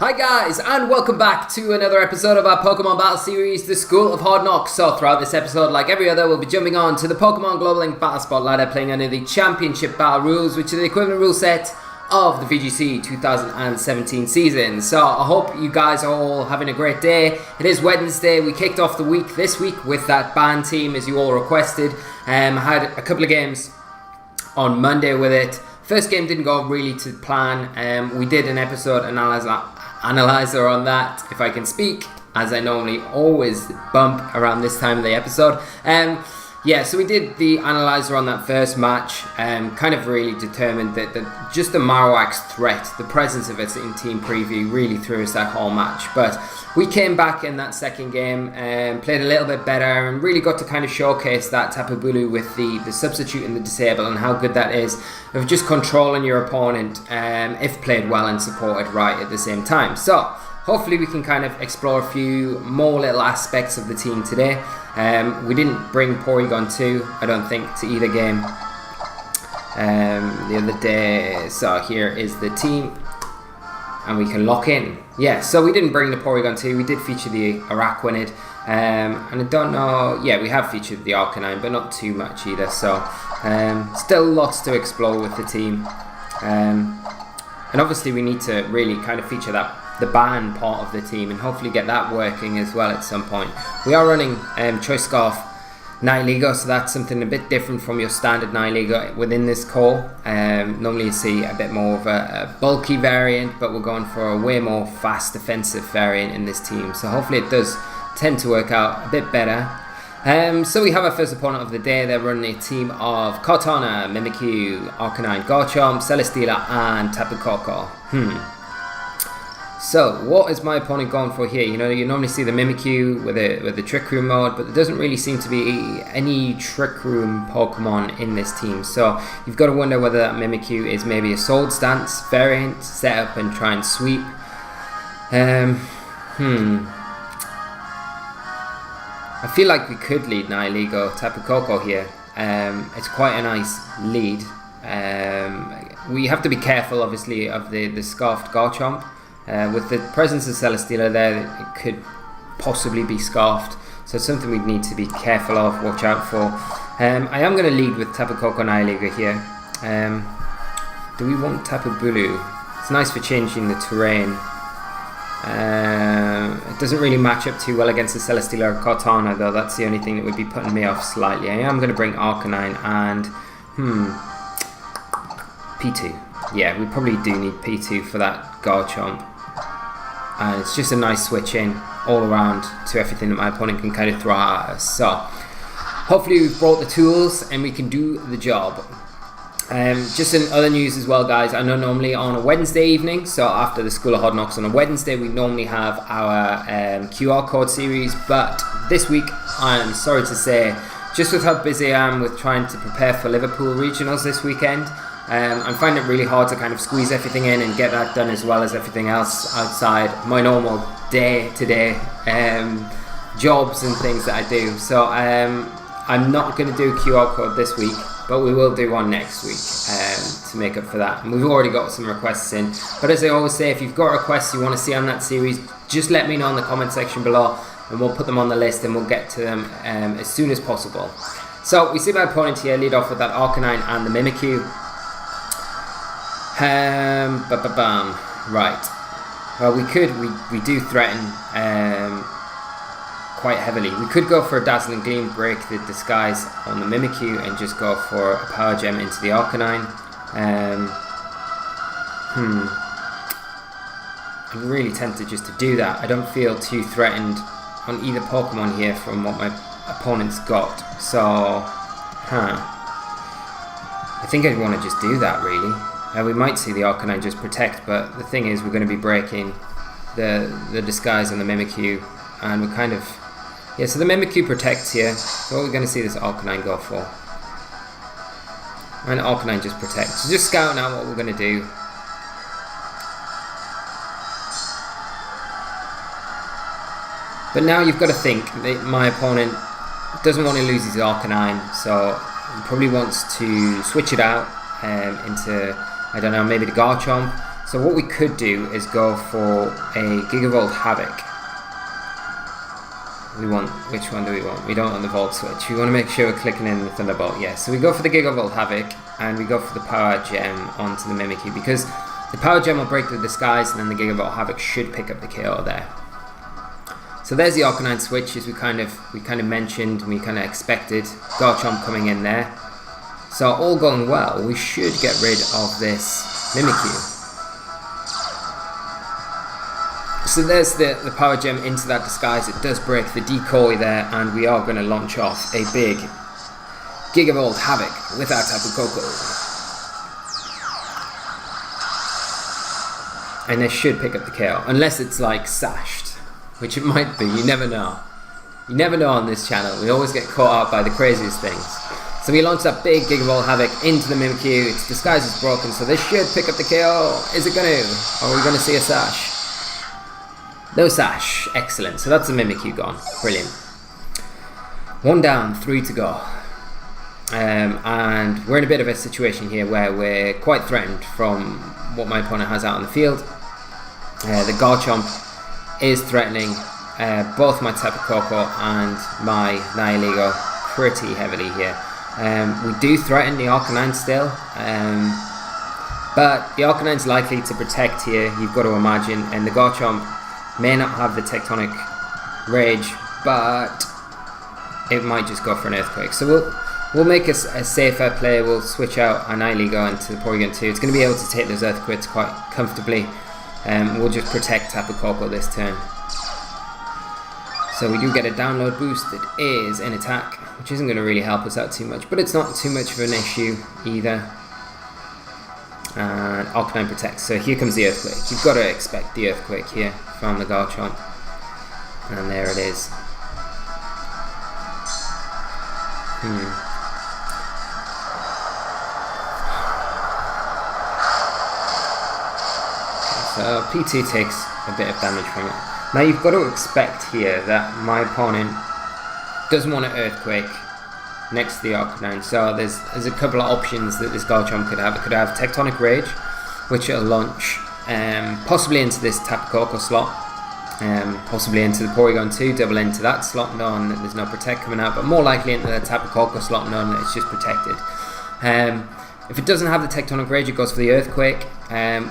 Hi guys, and welcome back to another episode of our Pokemon Battle Series, the School of Hard Knocks. So throughout this episode, like every other, we'll be jumping on to the Pokemon Global Link Battle Spotlighter, playing under the Championship Battle rules, which are the equivalent rule set of the VGC 2017 season. So I hope you guys are all having a great day. It is Wednesday. We kicked off the week this week with that band team, as you all requested. Had a couple of games on Monday with it. First game didn't go really to plan. We did an episode analyzer on that, if I can speak, as I normally always bump around this time of the episode. So we did the analyzer on that first match, kind of really determined that just the Marowak's threat, the presence of it in team preview really threw us that whole match. But we came back in that second game and played a little bit better and really got to kind of showcase that Tapu Bulu with the substitute and the disable and how good that is of just controlling your opponent if played well and supported right at the same time. So hopefully we can kind of explore a few more little aspects of the team today. We didn't bring Porygon 2, I don't think, to either game the other day. So here is the team, and we can lock in. Yeah, so we didn't bring the Porygon 2, we did feature the Araquanid. And I don't know, yeah, we have featured the Arcanine, but not too much either. So still lots to explore with the team. And obviously we need to really kind of feature the ban part of the team and hopefully get that working as well at some point. We are running Choice Scarf Nihilego, so that's something a bit different from your standard Nihilego within this core. Normally you see a bit more of a bulky variant, but we're going for a way more fast defensive variant in this team, so hopefully it does tend to work out a bit better. So we have our first opponent of the day. They're running a team of Kartana, Mimikyu, Arcanine, Garchomp, Celesteela and Tapu Koko. So, what is my opponent going for here? You know, you normally see the Mimikyu with the Trick Room mode, but there doesn't really seem to be any Trick Room Pokemon in this team. So, you've got to wonder whether that Mimikyu is maybe a Sword Stance variant, set up and try and sweep. I feel like we could lead Nihilego Tapu Koko here. It's quite a nice lead. We have to be careful, obviously, of the Scarfed Garchomp. With the presence of Celesteela there, it could possibly be Scarfed, so it's something we need to be careful of, watch out for. I am going to lead with Tapu Koko Nihilego here. Do we want Tapu Bulu? It's nice for changing the terrain. It doesn't really match up too well against the Celesteela or Kartana, though. That's the only thing that would be putting me off slightly. I am going to bring Arcanine and P2. Yeah, we probably do need P2 for that Garchomp. And it's just a nice switch in all around to everything that my opponent can kind of throw at us. So hopefully we've brought the tools and we can do the job. Just in other news as well, guys, I know normally on a Wednesday evening, so after the School of Hard Knocks on a Wednesday, we normally have our QR code series, but this week, I'm sorry to say, just with how busy I am with trying to prepare for Liverpool regionals this weekend, I'm finding it really hard to kind of squeeze everything in and get that done as well as everything else outside my normal day-to-day jobs and things that I do. So I'm not going to do a QR code this week, but we will do one next week to make up for that. And we've already got some requests in. But as I always say, if you've got requests you want to see on that series, just let me know in the comment section below and we'll put them on the list and we'll get to them as soon as possible. So we see my opponent here lead off with that Arcanine and the Mimikyu. Right. Well, we do threaten quite heavily. We could go for a Dazzling Gleam, break the disguise on the Mimikyu and just go for a Power Gem into the Arcanine. I'm really tempted just to do that. I don't feel too threatened on either Pokemon here from what my opponent's got. So, I think I'd want to just do that, really. We might see the Arcanine just protect, but the thing is we're going to be breaking the disguise on the Mimikyu, and we're kind of... Yeah, so the Mimikyu protects here, so what we're going to see this Arcanine go for. And Arcanine just protects. So just scouting out what we're going to do. But now you've got to think that my opponent doesn't want to lose his Arcanine, so he probably wants to switch it out into, I don't know, maybe the Garchomp, So what we could do is go for a Gigavolt Havoc. Which one do we want? We don't want the Volt Switch. We want to make sure we're clicking in the Thunderbolt. Yeah, so we go for the Gigavolt Havoc, and we go for the Power Gem onto the Mimikyu, because the Power Gem will break the disguise, and then the Gigavolt Havoc should pick up the KO there. So there's the Arcanine switch, as we kind of mentioned, and we kind of expected. Garchomp coming in there. So all going well, we should get rid of this Mimikyu. So there's the Power Gem into that disguise. It does break the decoy there, and we are going to launch off a big Gigavolt Havoc with our Tapu Koko. And this should pick up the KO, unless it's like sashed, which it might be. You never know. You never know on this channel. We always get caught out by the craziest things. So we launch that big Gigavolt Havoc into the Mimikyu. Its disguise is broken, so this should pick up the KO. Is it going to? Or are we going to see a sash? No sash. Excellent. So that's the Mimikyu gone. Brilliant. 1 down, 3 to go. And we're in a bit of a situation here where we're quite threatened from what my opponent has out on the field. The Garchomp is threatening both my Tapu Koko and my Nihilego pretty heavily here. We do threaten the Arcanine still, but the Arcanine's likely to protect here, you've got to imagine, and the Garchomp may not have the Tectonic Rage, but it might just go for an Earthquake. So we'll make a safer play. We'll switch out our Nihilego into the Porygon 2. It's going to be able to take those Earthquakes quite comfortably. We'll just protect Tapu Koko this turn. So we do get a download boost. It is an attack, which isn't going to really help us out too much, but it's not too much of an issue either. And Arcanine protects. So here comes the Earthquake. You've got to expect the Earthquake here from the Garchomp. And there it is. So P2 takes a bit of damage from it. Now you've got to expect here that my opponent doesn't want an Earthquake next to the Arcanine. So there's a couple of options that this Garchomp could have. It could have Tectonic Rage, which it'll launch possibly into this Tapu Koko slot, possibly into the Porygon 2, double into that slot, knowing that there's no Protect coming out, but more likely into the Tapu Koko slot, knowing that it's just protected. If it doesn't have the Tectonic Rage, it goes for the Earthquake,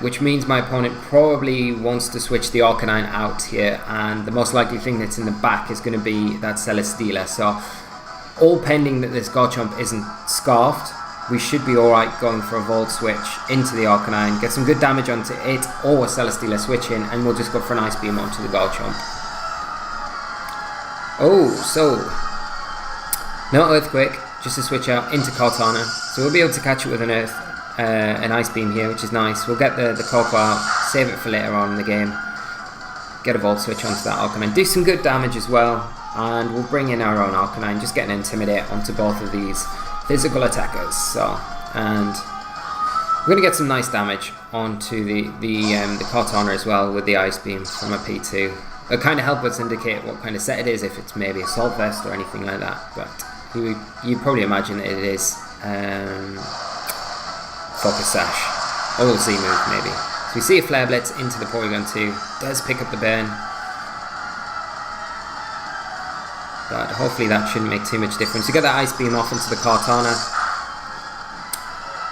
which means my opponent probably wants to switch the Arcanine out here, and the most likely thing that's in the back is going to be that Celesteela. So all pending that this Garchomp isn't scarfed, we should be alright going for a Volt Switch into the Arcanine, get some good damage onto it, or a Celesteela switch in, and we'll just go for an Ice Beam onto the Garchomp. Oh, so no Earthquake, just a switch out into Kartana. So we'll be able to catch it with an Ice Beam here, which is nice. We'll get the Koko out, save it for later on in the game, get a Volt Switch onto that Arcanine, do some good damage as well, and we'll bring in our own Arcanine, just get an Intimidate onto both of these physical attackers. So, and we're going to get some nice damage onto the Kartana as well with the Ice Beam from a P2. It'll kind of help us indicate what kind of set it is, if it's maybe Assault Vest or anything like that, but you'd probably imagine that it is Focus Sash or Z move maybe. So we see a Flare Blitz into the Porygon 2, does pick up the burn, but hopefully that shouldn't make too much difference. You get that Ice Beam off into the Kartana.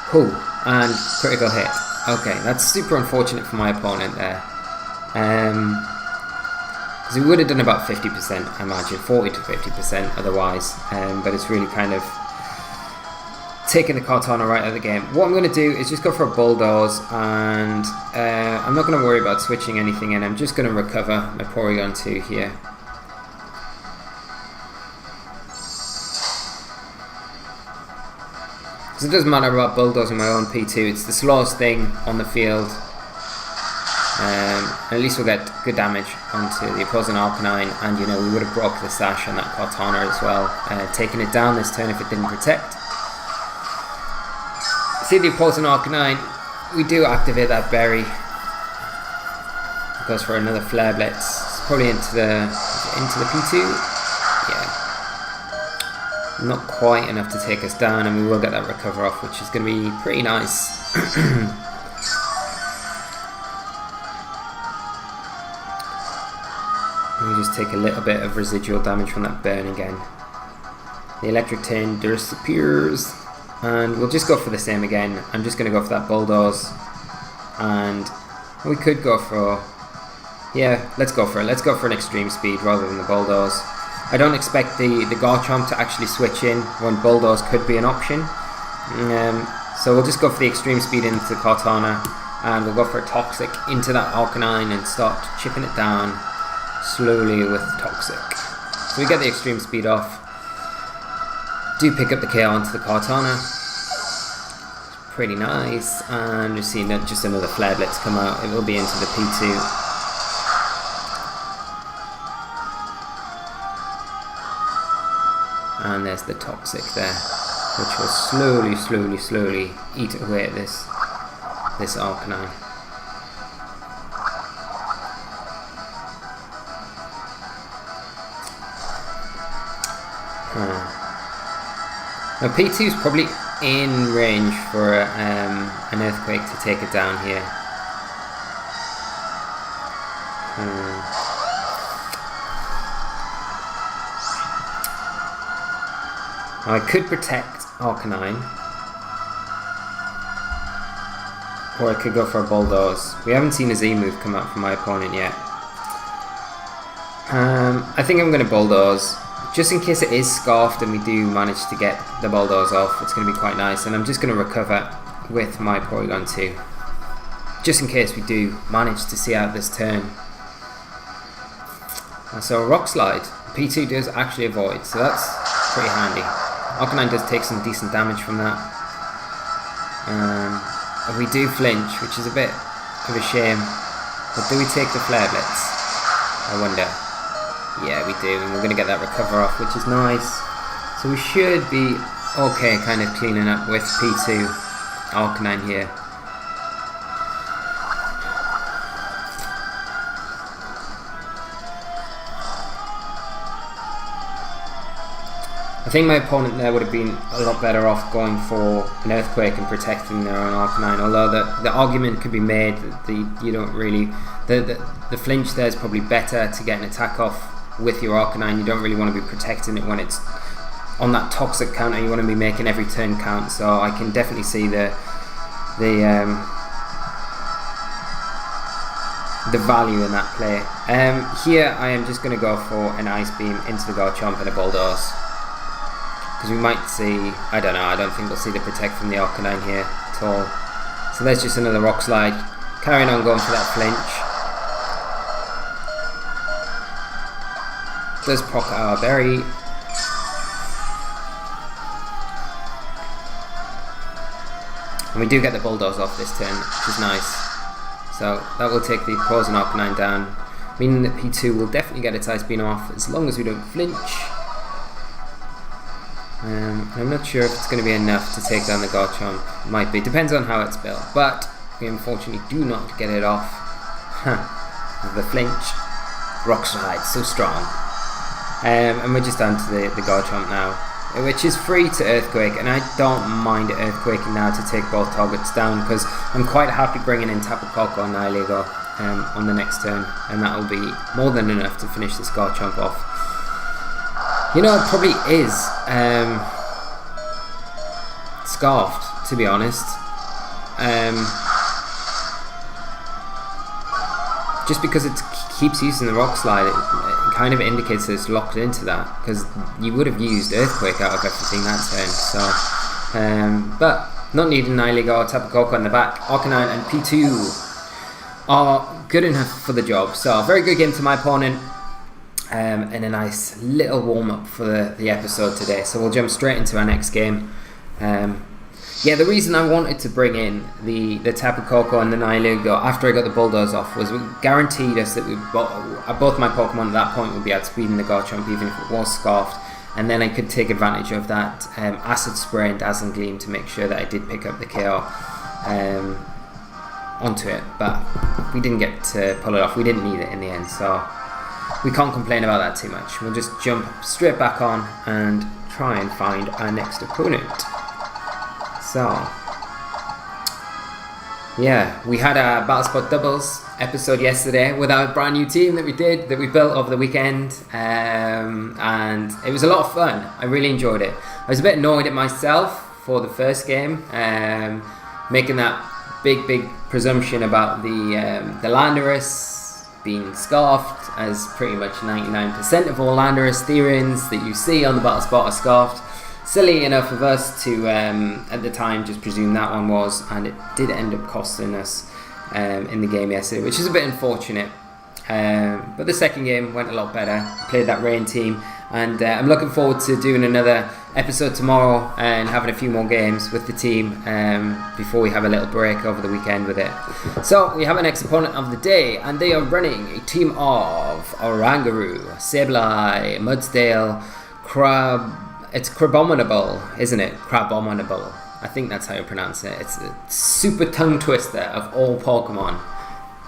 Cool, and critical hit. Okay, that's super unfortunate for my opponent there. Because we would have done about 50%, I imagine, 40 to 50% otherwise. But it's really kind of taking the Kartana right out of the game. What I'm going to do is just go for a Bulldoze, and I'm not going to worry about switching anything in. I'm just going to recover my Porygon 2 here. Because it doesn't matter about bulldozing my own P2, it's the slowest thing on the field. At least we'll get good damage onto the opposing Arcanine, and you know, we would have broke the Sash on that Kartana as well, taking it down this turn if it didn't protect. See the opposing Arcanine, we do activate that Berry. It goes for another Flare Blitz, it's probably into the P2? Yeah. Not quite enough to take us down, and we will get that recover off, which is going to be pretty nice. just take a little bit of residual damage from that burn again. The electric turn disappears, and we'll just go for the same again. I'm just going to go for that bulldoze, and we could go for, yeah, let's go for it. Let's go for an extreme speed rather than the bulldoze. I don't expect the Garchomp to actually switch in when bulldoze could be an option. So we'll just go for the extreme speed into the Kartana, and we'll go for a Toxic into that Arcanine and start chipping it down slowly with Toxic. So we get the extreme speed off. Do pick up the KO onto the Kartana. Pretty nice. And we've seen just another Flare Blitz come out. It will be into the P2. And there's the Toxic there, which will slowly eat away at this Arcanine. Now P2 is probably in range for an Earthquake to take it down here. I could protect Arcanine, or I could go for a Bulldoze. We haven't seen a Z move come out from my opponent yet. I think I'm going to Bulldoze, just in case it is Scarfed and we do manage to get the Bulldoze off. It's going to be quite nice, and I'm just going to recover with my Porygon 2, just in case we do manage to see out this turn. So a Rock Slide, P2 does actually avoid, so that's pretty handy. Arcanine does take some decent damage from that. And we do flinch, which is a bit of a shame. But do we take the Flare Blitz? I wonder. Yeah, we do, and we're going to get that recover off, which is nice. So we should be okay, kind of cleaning up with P2 Arcanine here. I think my opponent there would have been a lot better off going for an Earthquake and protecting their own Arcanine, although the argument could be made that you don't really, the flinch there is probably better to get an attack off with your Arcanine. You don't really want to be protecting it when it's on that Toxic counter. You want to be making every turn count, so I can definitely see the value in that play. Here I am just going to go for an Ice Beam into the Garchomp and a Bulldoze. Because we might see, I don't know, I don't think we'll see the Protect from the Arcanine here at all. So there's just another Rock Slide. Carrying on going for that flinch. Does proc our Berry. And we do get the Bulldoze off this turn, which is nice. So that will take the Poison Arcanine down, meaning that P2 will definitely get its Ice Beam off as long as we don't flinch. I'm not sure if it's going to be enough to take down the Garchomp. Might be, depends on how it's built, but we unfortunately do not get it off. The flinch. Rock Slide, so strong. And we're just down to the Garchomp now, which is free to Earthquake, and I don't mind Earthquaking now to take both targets down, because I'm quite happy bringing in Tapu Koko and Nihilego on the next turn, and that will be more than enough to finish this Garchomp off. You know, it probably is Scarfed, to be honest. Just because it keeps using the Rock Slide, it kind of indicates that it's locked into that, because you would have used Earthquake out of everything that turn. So, but not needing Nihilego or Tapu Koko in the back. Arcanine and P2 are good enough for the job. So, very good game to my opponent. And a nice little warm-up for the episode today. So we'll jump straight into our next game. Yeah, the reason I wanted to bring in the Tapu Koko and the Nihilego after I got the Bulldoze off was it guaranteed us that both my Pokemon at that point would be outspeeding the Garchomp, even if it was Scarfed, and then I could take advantage of that Acid Spray and Dazzling Gleam to make sure that I did pick up the KO onto it, but we didn't get to pull it off. We didn't need it in the end, so we can't complain about that too much. We'll just jump straight back on and try and find our next opponent. So, yeah, we had a Battle Spot Doubles episode yesterday with our brand new team that we built over the weekend, and it was a lot of fun. I really enjoyed it. I was a bit annoyed at myself for the first game, making that big presumption about the Landorus being scarfed, as pretty much 99% of all Landorus Therians that you see on the Battle Spot are scarfed. Silly enough of us to, at the time, just presume that one was, and it did end up costing us in the game yesterday, which is a bit unfortunate. But the second game went a lot better. Played that rain team, and I'm looking forward to doing another episode tomorrow and having a few more games with the team before we have a little break over the weekend with it. So we have our next opponent of the day, and they are running a team of Oranguru, Sableye, Mudsdale, It's Crabominable, isn't it? Crabominable. I think that's how you pronounce it. It's a super tongue twister of all Pokemon.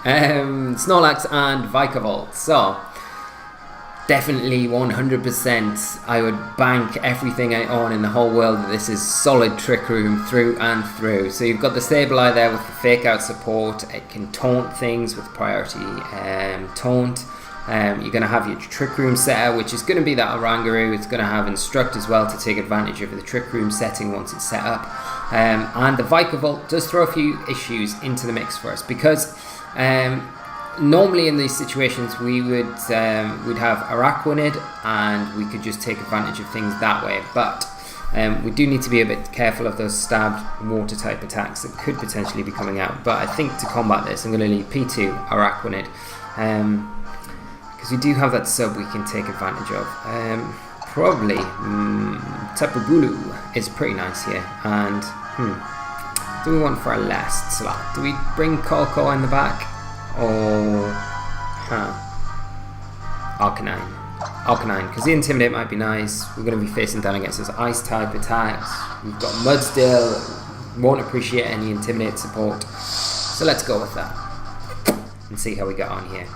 Snorlax and Vikavolt. So, definitely 100% I would bank everything I own in the whole world that this is solid Trick Room through and through. So you've got the Sableye there with the Fake Out support. It can taunt things with priority taunt. You're going to have your Trick Room setter, which is going to be that Oranguru. It's going to have Instruct as well to take advantage of the Trick Room setting once it's set up. And the Vikavolt does throw a few issues into the mix for us, because normally in these situations we'd have Araquanid and we could just take advantage of things that way. But we do need to be a bit careful of those stabbed water type attacks that could potentially be coming out. But I think to combat this, I'm going to leave P2 Araquanid. Because we do have that sub we can take advantage of. Probably Tapu Bulu is pretty nice here. And do we want for our last slot? Do we bring Coco in the back? Or Arcanine, because the Intimidate might be nice. We're going to be facing down against those ice type attacks. We've got Mudsdale, won't appreciate any Intimidate support. So let's go with that and see how we get on here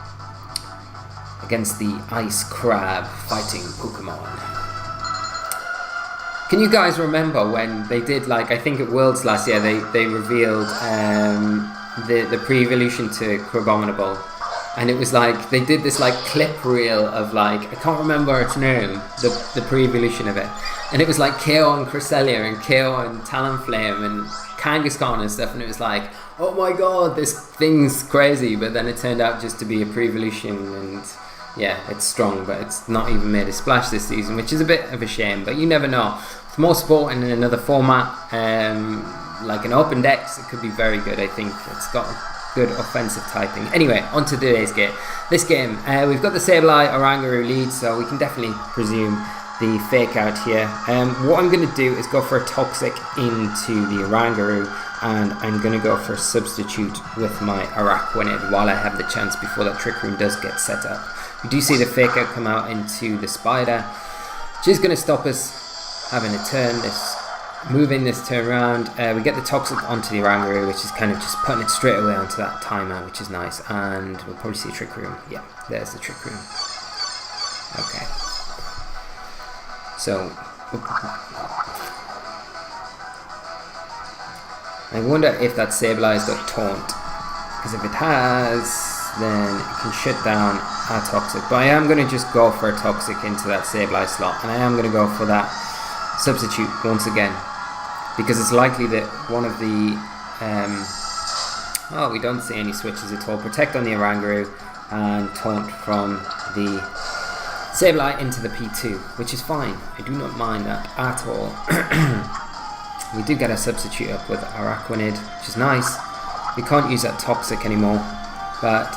against the Ice Crab fighting Pokemon. Can you guys remember when they did, like, I think at Worlds last year, they revealed the pre-evolution to Crabominable, and it was like they did this like clip reel of, like, I can't remember its name, the pre-evolution of it, and it was like KO and Cresselia and KO and Talonflame and Kangaskhan and stuff, and it was like, oh my god, this thing's crazy. But then it turned out just to be a pre-evolution, and yeah, it's strong, but it's not even made a splash this season, which is a bit of a shame. But you never know. With more support in another format, like an Open Dex, it could be very good. I think it's got good offensive typing. Anyway, on to today's game. This game, we've got the Sableye Oranguru lead, so we can definitely presume the Fake Out here. What I'm going to do is go for a Toxic into the Oranguru, and I'm going to go for a Substitute with my Araquanid while I have the chance before that Trick Room does get set up. We do see the Fake Out come out into the Spider, which is going to stop us having a turn, moving this turn around. We get the Toxic onto the Oranguru, which is kind of just putting it straight away onto that timer, which is nice. And we'll probably see a Trick Room. Yeah, there's the Trick Room. Okay. So, I wonder if that Sableye's got Taunt, because if it has, then it can shut down our Toxic. But I am going to just go for a Toxic into that Sableye slot, and I am going to go for that Substitute once again, because it's likely that one of the we don't see any switches at all. Protect on the Oranguru and Taunt from the Sableye into the P2, which is fine. I do not mind that at all. We do get a Substitute up with Araquanid, which is nice. We can't use that Toxic anymore, but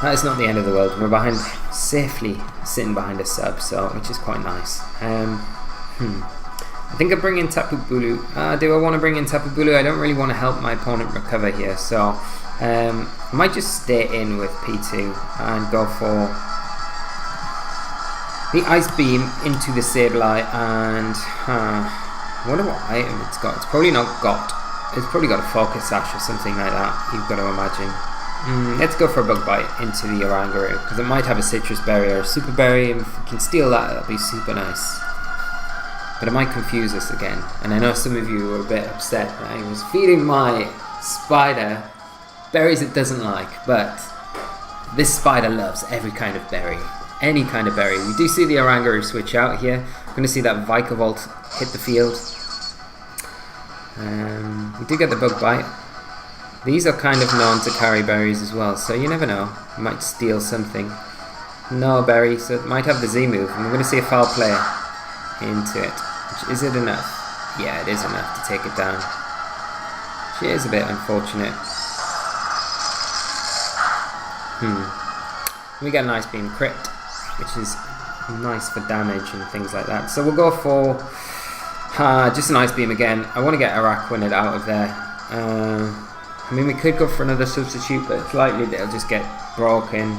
that is not the end of the world. We're behind, safely sitting behind a sub, so which is quite nice. I think I bring in Tapu Bulu. Do I want to bring in Tapu Bulu? I don't really want to help my opponent recover here, so I might just stay in with P2 and go for the Ice Beam into the Sableye, and I wonder what item it's got. It's probably not got. It's probably got a Focus Sash or something like that, you've got to imagine. Let's go for a Bug Bite into the Oranguru, because it might have a Citrus Berry or a Super Berry, and if we can steal that, that'll be super nice. But it might confuse us again, and I know some of you were a bit upset that I was feeding my Spider. Berries it doesn't like, but this spider loves every kind of berry. Any kind of berry. We do see the Oranguru switch out here. We're going to see that Vikavolt hit the field. We do get the bug bite. These are kind of known to carry berries as well, so you never know. You might steal something. No berry, so it might have the Z move. And we're going to see a foul play into it. Is it enough? Yeah, it is enough to take it down. She is a bit unfortunate. We get an Ice Beam crit, which is nice for damage and things like that. So we'll go for just an Ice Beam again. I want to get Araquanid out of there. I mean, we could go for another substitute, but it's likely that it'll just get broken,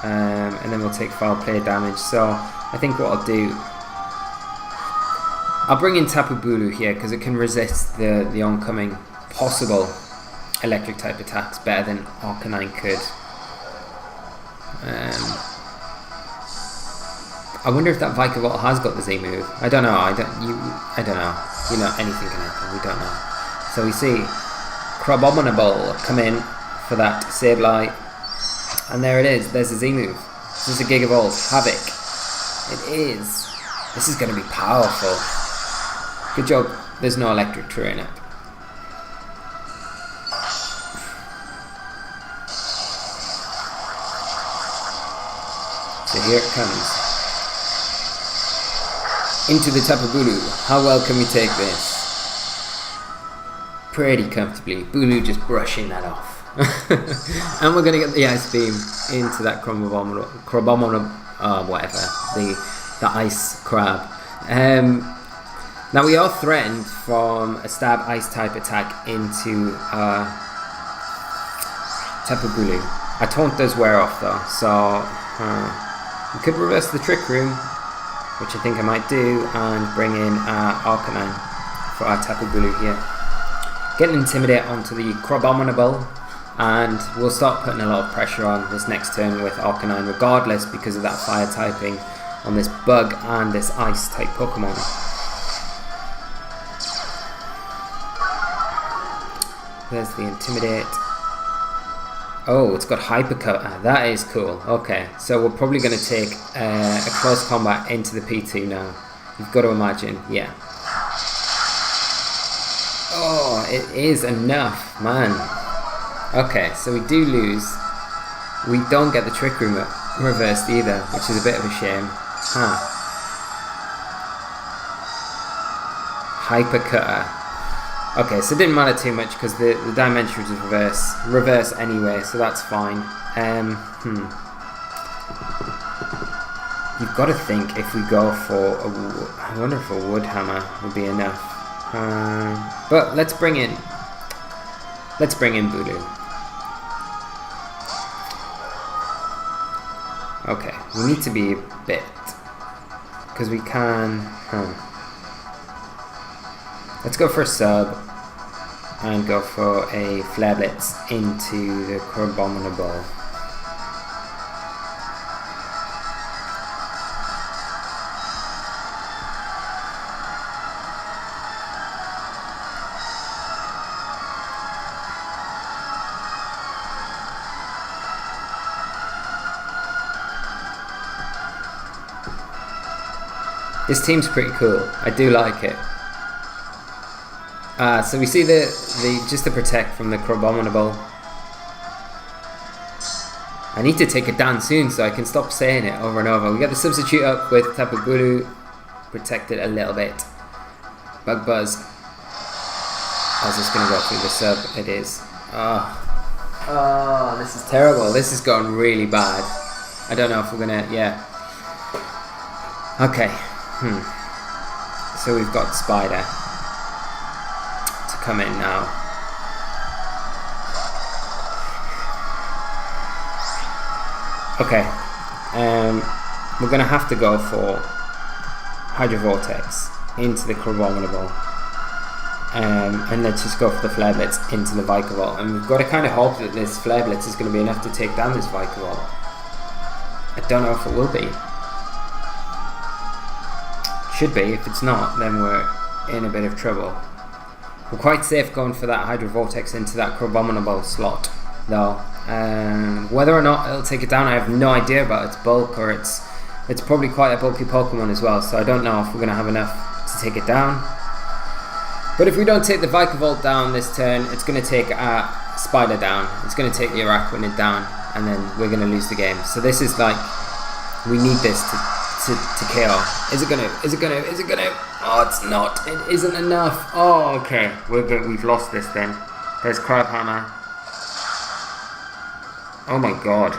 and then we'll take foul play damage. So I think what I'll do, I'll bring in Tapu Bulu here because it can resist the oncoming possible electric type attacks better than Arcanine could. I wonder if that Vikavolt has got the Z move. I don't know. I don't know. You know, anything can happen. We don't know. So we see Crabominable come in for that Sableye, and there it is. There's the Z move. This is a Gigavolt Havoc. It is. This is going to be powerful. Good job. There's no electric true in it. So here it comes. Into the Tapu Bulu. How well can we take this? Pretty comfortably. Bulu just brushing that off. And we're going to get the Ice Beam into that Crabominable, whatever. The Ice Crab. Now we are threatened from a stab Ice type attack into Tapu Bulu. Our taunt does wear off though, so we could reverse the Trick Room, which I think I might do, and bring in Arcanine for our Tapu Bulu here. Get an Intimidate onto the Crabominable, and we'll start putting a lot of pressure on this next turn with Arcanine regardless because of that fire typing on this bug and this ice type Pokemon. There's the Intimidate. Oh, it's got Hypercut. That is cool. Okay, so we're probably going to take a close combat into the P2 now. You've got to imagine, yeah. Oh, it is enough, man. Okay, so we do lose. We don't get the Trick Room reversed either, which is a bit of a shame. Hypercutter. Okay, so it didn't matter too much because the Dimension was reverse anyway, so that's fine. You've got to think if we go for I wonder if a Wood Hammer would be enough. But let's bring in Bulu. Okay, we need to be a bit because we can. Let's go for a sub and go for a Flare Blitz into the Crabominable. This team's pretty cool. I do like it. So we see the just to protect from the Crabominable. I need to take it down soon so I can stop saying it over and over. We got the substitute up with Tapu Bulu, protected a little bit. Bug Buzz. I was just gonna go through the sub. It is. Oh, this is terrible. This is going really bad. I don't know if we're gonna. Yeah. Okay. So we've got Spider come in now. Okay, we're gonna have to go for Hydro Vortex into the Crabominable, and let's just go for the Flare Blitz into the Vikavolt, and we've got to kind of hope that this Flare Blitz is going to be enough to take down this Vikavolt. I don't know if it will be. Should be. If it's not, then we're in a bit of trouble. We're quite safe going for that Hydro Vortex into that Crabominable slot, though. Whether or not it'll take it down, I have no idea about its bulk, or it's probably quite a bulky Pokemon as well, so I don't know if we're going to have enough to take it down. But if we don't take the Vikavolt down this turn, it's going to take a Spider down, it's going to take the Araquanid down, and then we're going to lose the game. So this is like, we need this to KO. Is it gonna? Oh, it's not. It isn't enough. Oh, okay. We've lost this then. There's Crabhammer. Oh my god.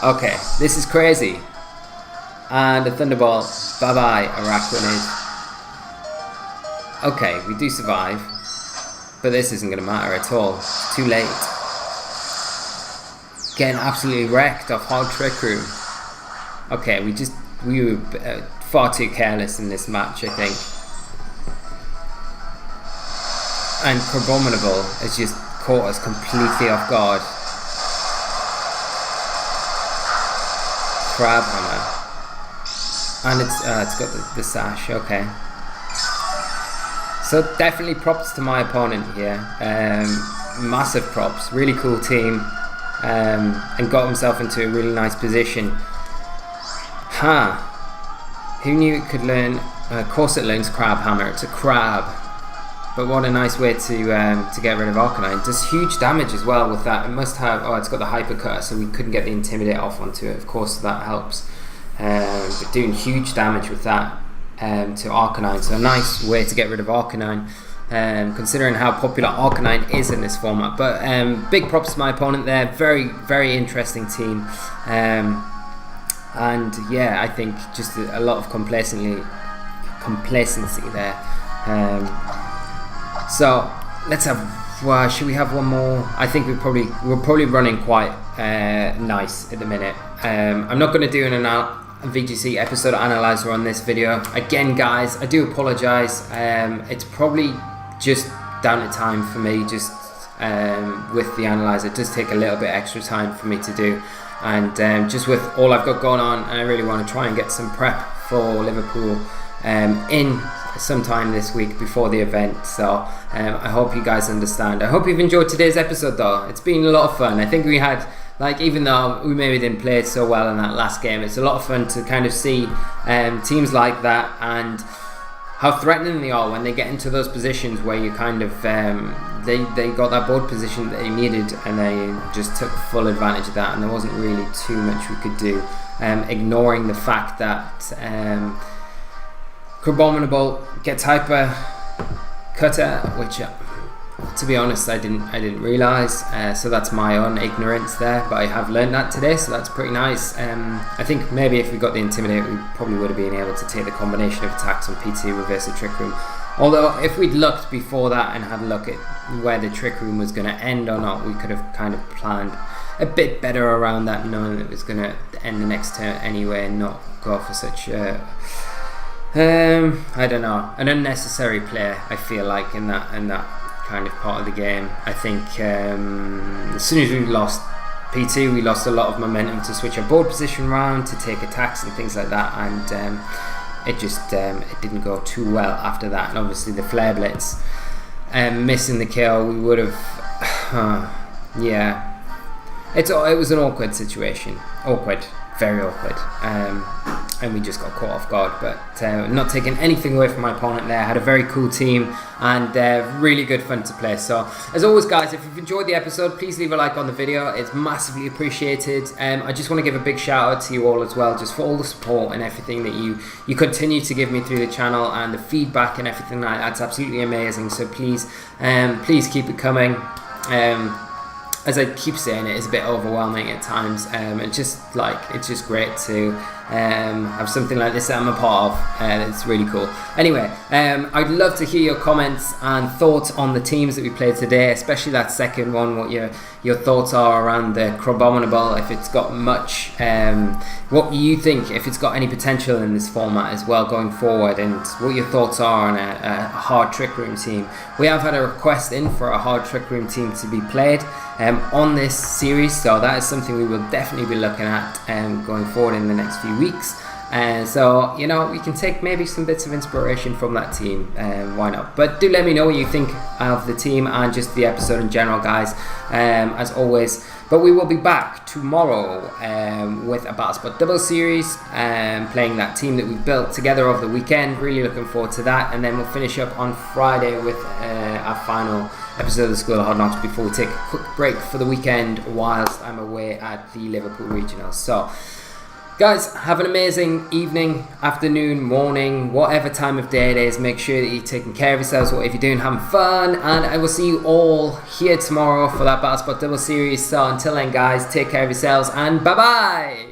Okay, this is crazy. And a Thunderbolt. Bye bye, Araquanid. Okay, we do survive. But this isn't going to matter at all. It's too late. Getting absolutely wrecked off Hard Trick Room. Okay, we were far too careless in this match, I think. And Crabominable has just caught us completely off guard. Crabhammer. And it's got the sash, okay. So definitely props to my opponent here. Massive props, really cool team. And got himself into a really nice position. Who knew it could learn? Of course it learns Crabhammer, it's a crab. But what a nice way to get rid of Arcanine. It does huge damage as well with that. It must have, it's got the Hypercut, so we couldn't get the Intimidate off onto it. Of course that helps. But doing huge damage with that to Arcanine. So a nice way to get rid of Arcanine. Considering how popular Arcanine is in this format. But big props to my opponent there. Very, very interesting team. And yeah, I think just a lot of complacency there. So let's have. Should we have one more? I think we're probably running quite nice at the minute. I'm not going to do a VGC episode analyzer on this video. Again, guys, I do apologise. It's probably just down to time for me. Just with the analyzer, it does take a little bit extra time for me to do. And just with all I've got going on, I really want to try and get some prep for Liverpool in sometime this week before the event. So I hope you guys understand. I hope you've enjoyed today's episode though. It's been a lot of fun. I think we had, like, even though we maybe didn't play it so well in that last game, it's a lot of fun to kind of see teams like that and how threatening they are when they get into those positions where you kind of they got that board position that they needed, and they just took full advantage of that, and there wasn't really too much we could do, ignoring the fact that Crabominable gets Hyper Cutter, which to be honest I didn't realise, so that's my own ignorance there, but I have learned that today, so that's pretty nice. I think maybe if we got the Intimidate, we probably would have been able to take the combination of attacks on PT, reverse the Trick Room. Although if we'd looked before that and had a look at where the Trick Room was going to end or not, we could have kind of planned a bit better around that, knowing that it was going to end the next turn anyway and not go for such I don't know, an unnecessary play, I feel like, in that kind of part of the game. I think as soon as we lost PT, we lost a lot of momentum to switch our board position around, to take attacks and things like that, and it didn't go too well after that. And obviously the Flare Blitz missing the kill, we would have yeah, it was an awkward situation, very awkward, and we just got caught off guard. But not taking anything away from my opponent there. Had a very cool team and really good fun to play. So as always, guys, if you've enjoyed the episode, please leave a like on the video. It's massively appreciated. I just want to give a big shout out to you all as well, just for all the support and everything that you continue to give me through the channel, and the feedback and everything like that's absolutely amazing. So please keep it coming. As I keep saying, it is a bit overwhelming at times. It's just great to have something like this that I'm a part of. It's really cool. Anyway, I'd love to hear your comments and thoughts on the teams that we played today, especially that second one, what your thoughts are around the Crabominable, if it's got much, what you think, if it's got any potential in this format as well going forward, and what your thoughts are on a hard Trick Room team. We have had a request in for a hard Trick Room team to be played on this series, so that is something we will definitely be looking at going forward in the next few weeks. And so, you know, we can take maybe some bits of inspiration from that team, why not? But do let me know what you think of the team and just the episode in general, guys, as always. But we will be back tomorrow with a Battlespot Double Series, playing that team that we built together over the weekend. Really looking forward to that. And then we'll finish up on Friday with our final episode of the School of Hard Knocks before we take a quick break for the weekend whilst I'm away at the Liverpool Regionals. So, guys, have an amazing evening, afternoon, morning, whatever time of day it is. Make sure that you're taking care of yourselves, whatever you're doing, having fun. And I will see you all here tomorrow for that Battlespot Double Series. So until then, guys, take care of yourselves and bye-bye!